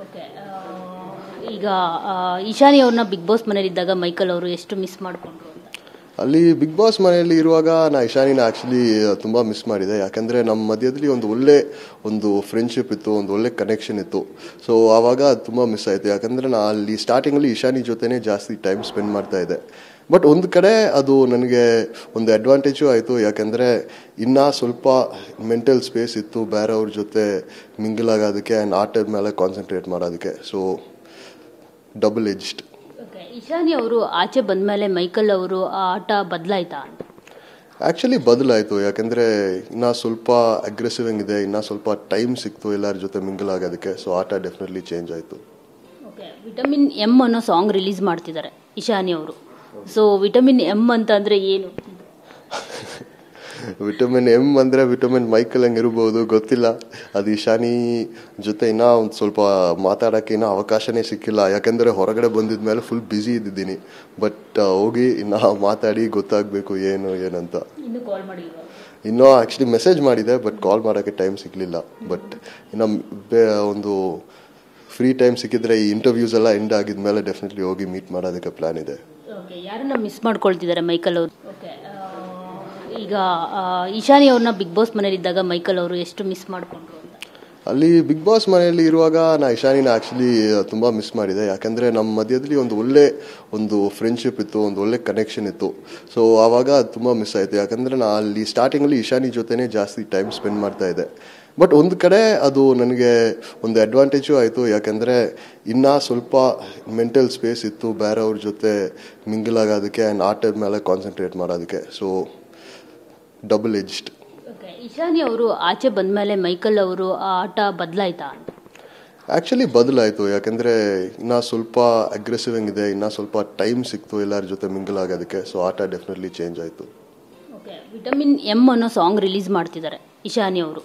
Okay. ಈಗ ಇಶಾನಿ ಅವ್ರನ್ನ big boss ಮನೇಲಿದ್ದಾಗ Michael ಅವರು ಎಷ್ಟು ಮಿಸ್ ಮಾಡಿಕೊಂಡ್ರು ಅಂತ? ಅಲ್ಲಿ ಬಿಗ್ ಬಾಸ್ ಮನೆಯಲ್ಲಿ ಇರುವಾಗ ನಾ ಇಶಾನಿನ ಆ್ಯಕ್ಚುಲಿ ತುಂಬ ಮಿಸ್ ಮಾಡಿದೆ. ಯಾಕಂದರೆ ನಮ್ಮ ಮಧ್ಯದಲ್ಲಿ ಒಂದು ಫ್ರೆಂಡ್ಶಿಪ್ ಇತ್ತು, ಒಂದು ಒಳ್ಳೆ ಕನೆಕ್ಷನ್ ಇತ್ತು. ಸೊ ಆವಾಗ ತುಂಬ ಮಿಸ್ ಆಯಿತು. ಯಾಕಂದರೆ ನಾ ಅಲ್ಲಿ ಸ್ಟಾರ್ಟಿಂಗಲ್ಲಿ ಇಶಾನಿ ಜೊತೆನೇ ಜಾಸ್ತಿ ಟೈಮ್ ಸ್ಪೆಂಡ್ ಮಾಡ್ತಾ ಇದ್ದೆ. ಬಟ್ ಒಂದು ಕಡೆ ಅದು ನನಗೆ ಒಂದು ಅಡ್ವಾಂಟೇಜು ಆಯಿತು. ಯಾಕೆಂದರೆ ಇನ್ನೂ ಸ್ವಲ್ಪ ಮೆಂಟಲ್ ಸ್ಪೇಸ್ ಇತ್ತು ಬೇರೆಯವ್ರ ಜೊತೆ ಮಿಂಗಲ್ ಆಗೋದಕ್ಕೆ ಆ್ಯಂಡ್ ಆಟದ ಮೇಲೆ ಕಾನ್ಸಂಟ್ರೇಟ್ ಮಾಡೋದಕ್ಕೆ. So double edged. ಇಶಾನಿ ಅವರು ಆಚೆ ಬಂದಮೇಲೆ ಮೈಕಲ್ ಅವರು ಆ ಆಟ ಬದಲಾಯ್ತಾ? ಆ್ಯಕ್ಚುಲಿ ಬದಲಾಯಿತು. ಯಾಕೆಂದರೆ ಇನ್ನೂ ಸ್ವಲ್ಪ ಅಗ್ರೆಸಿವ್ ಇದೆ, ಇನ್ನೂ ಸ್ವಲ್ಪ ಟೈಮ್ ಸಿಕ್ತು ಎಲ್ಲರ ಜೊತೆ ಮಿಂಗಲ್ ಆಗೋದಕ್ಕೆ. ಸೊ ಆಟ ಡೆಫಿನೆಟ್ಲಿ ಚೇಂಜ್ ಆಯಿತು. ಓಕೆ. ವಿಟಮಿನ್ ಎಮ್ ಅನ್ನೋ ಸಾಂಗ್ ರಿಲೀಸ್ ಮಾಡ್ತಿದ್ದಾರೆ ಇಶಾನಿ ಅವರು. ಸೊ ವಿಟಮಿನ್ ಎಮ್ ಅಂತ ಅಂದರೆ ಏನು? ವಿಟಮಿನ್ ಎಮ್ ಅಂದರೆ ವಿಟಮಿನ್ ಮೈಕಲ್ ಹಂಗೆ ಇರ್ಬೋದು, ಗೊತ್ತಿಲ್ಲ. ಅದು ಇಶಾನಿ ಜೊತೆ ಇನ್ನೂ ಒಂದು ಸ್ವಲ್ಪ ಮಾತಾಡೋಕ್ಕೆ ಇನ್ನೂ ಅವಕಾಶನೇ ಸಿಕ್ಕಿಲ್ಲ. ಯಾಕೆಂದರೆ ಹೊರಗಡೆ ಬಂದಿದ ಮೇಲೆ ಫುಲ್ ಬ್ಯುಸಿ ಇದ್ದಿದ್ದೀನಿ. ಬಟ್ ಹೋಗಿ ಇನ್ನೂ ಮಾತಾಡಿ ಗೊತ್ತಾಗಬೇಕು ಏನಂತ. ಇನ್ನೂ ಆ್ಯಕ್ಚುಲಿ ಮೆಸೇಜ್ ಮಾಡಿದೆ, ಬಟ್ ಕಾಲ್ ಮಾಡೋಕ್ಕೆ ಟೈಮ್ ಸಿಗಲಿಲ್ಲ. ಬಟ್ ಇನ್ನು ಒಂದು ಫ್ರೀ ಟೈಮ್ ಸಿಕ್ಕಿದ್ರೆ ಈ ಇಂಟರ್ವ್ಯೂಸ್ ಎಲ್ಲ ಎಂಡ್ ಆಗಿದ ಮೇಲೆ ಡೆಫಿನೆಟ್ಲಿ ಹೋಗಿ ಮೀಟ್ ಮಾಡೋದಕ್ಕೆ ಪ್ಲಾನ್ ಇದೆ. ಯಾರನ್ನ ಮಿಸ್ ಮಾಡ್ಕೊಳ್ತಿದ್ದಾರೆ ಮೈಕಲ್ ಅವರು? ಈಗ ಇಶಾನಿ ಅವ್ರನ್ನ ಬಿಗ್ ಬಾಸ್ ಮನೇಲಿದ್ದಾಗ ಮೈಕಲ್ ಅವರು ಎಷ್ಟು ಮಿಸ್ ಮಾಡಿಕೊಂಡ್ರು ಅಂತ? ಅಲ್ಲಿ ಬಿಗ್ ಬಾಸ್ ಮನೆಯಲ್ಲಿ ಇರುವಾಗ ನಾ ಇಶಾನಿನ ಆ್ಯಕ್ಚುಲಿ ತುಂಬ ಮಿಸ್ ಮಾಡಿದೆ. ಯಾಕಂದರೆ ನಮ್ಮ ಮಧ್ಯದಲ್ಲಿ ಒಂದು ಫ್ರೆಂಡ್ಶಿಪ್ ಇತ್ತು, ಒಂದು ಒಳ್ಳೆ ಕನೆಕ್ಷನ್ ಇತ್ತು. ಸೊ ಆವಾಗ ತುಂಬ ಮಿಸ್ ಆಯಿತು. ಯಾಕಂದರೆ ನಾ ಅಲ್ಲಿ ಸ್ಟಾರ್ಟಿಂಗಲ್ಲಿ ಇಶಾನಿ ಜೊತೆನೇ ಜಾಸ್ತಿ ಟೈಮ್ ಸ್ಪೆಂಡ್ ಮಾಡ್ತಾ ಇದ್ದೆ. ಬಟ್ ಒಂದು ಕಡೆ ಅದು ನನಗೆ ಒಂದು ಅಡ್ವಾಂಟೇಜು ಆಯಿತು. ಯಾಕೆಂದರೆ ಇನ್ನೂ ಸ್ವಲ್ಪ ಮೆಂಟಲ್ ಸ್ಪೇಸ್ ಇತ್ತು ಬೇರೆಯವ್ರ ಜೊತೆ ಮಿಂಗಲ್ ಆಗೋದಕ್ಕೆ ಆ್ಯಂಡ್ ಆಟದ ಮೇಲೆ ಕಾನ್ಸಂಟ್ರೇಟ್ ಮಾಡೋದಕ್ಕೆ. So double edged. ಇಶಾನಿ ಅವರು ಆಚೆ ಬಂದಮೇಲೆ ಮೈಕಲ್ ಅವರು ಆ ಆಟ ಬದಲಾಯ್ತಾ? ಆ್ಯಕ್ಚುಲಿ ಬದಲಾಯಿತು. ಯಾಕೆಂದರೆ ಇನ್ನೂ ಸ್ವಲ್ಪ ಅಗ್ರೆಸಿವ್ ಇದೆ, ಇನ್ನೂ ಸ್ವಲ್ಪ ಟೈಮ್ ಸಿಕ್ತು ಎಲ್ಲರ ಜೊತೆ ಮಿಂಗಲ್ ಆಗೋದಕ್ಕೆ. ಸೊ ಆಟ ಡೆಫಿನೆಟ್ಲಿ ಚೇಂಜ್ ಆಯಿತು. ಓಕೆ. ವಿಟಮಿನ್ ಎಮ್ ಅನ್ನೋ ಸಾಂಗ್ ರಿಲೀಸ್ ಮಾಡ್ತಿದ್ದಾರೆ ಇಶಾನಿ ಅವರು.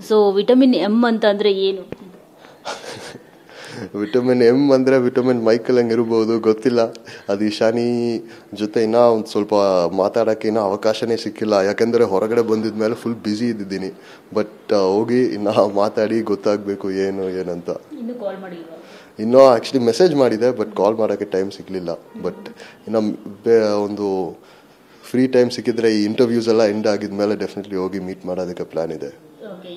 ಸೊ ವಿಟಮಿನ್ ಎಮ್ ಅಂತ ಅಂದರೆ ಏನು? ವಿಟಮಿನ್ ಎಮ್ ಅಂದರೆ ವಿಟಮಿನ್ ಮೈಕಲ್ ಹಂಗೆ ಇರ್ಬೋದು, ಗೊತ್ತಿಲ್ಲ. ಅದು ಇಶಾನಿ ಜೊತೆ ಇನ್ನೂ ಒಂದು ಸ್ವಲ್ಪ ಮಾತಾಡೋಕ್ಕೆ ಇನ್ನೂ ಅವಕಾಶನೇ ಸಿಕ್ಕಿಲ್ಲ. ಯಾಕೆಂದರೆ ಹೊರಗಡೆ ಬಂದಿದ ಮೇಲೆ ಫುಲ್ ಬ್ಯುಸಿ ಇದ್ದಿದ್ದೀನಿ. ಬಟ್ ಹೋಗಿ ಇನ್ನೂ ಮಾತಾಡಿ ಗೊತ್ತಾಗಬೇಕು ಏನಂತ. ಇನ್ನೂ ಆ್ಯಕ್ಚುಲಿ ಮೆಸೇಜ್ ಮಾಡಿದೆ, ಬಟ್ ಕಾಲ್ ಮಾಡೋಕ್ಕೆ ಟೈಮ್ ಸಿಗಲಿಲ್ಲ. ಬಟ್ ಇನ್ನು ಒಂದು ಫ್ರೀ ಟೈಮ್ ಸಿಕ್ಕಿದ್ರೆ ಈ ಇಂಟರ್ವ್ಯೂಸ್ ಎಲ್ಲ ಎಂಡ್ ಆಗಿದ ಮೇಲೆ ಡೆಫಿನೆಟ್ಲಿ ಹೋಗಿ ಮೀಟ್ ಮಾಡೋದಕ್ಕೆ ಪ್ಲಾನ್ ಇದೆ.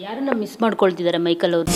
ಯಾರನ್ನ ಮಿಸ್ ಮಾಡ್ಕೊಳ್ತಿದ್ದಾರೆ ಮೈಕಲ್ ಅವರು?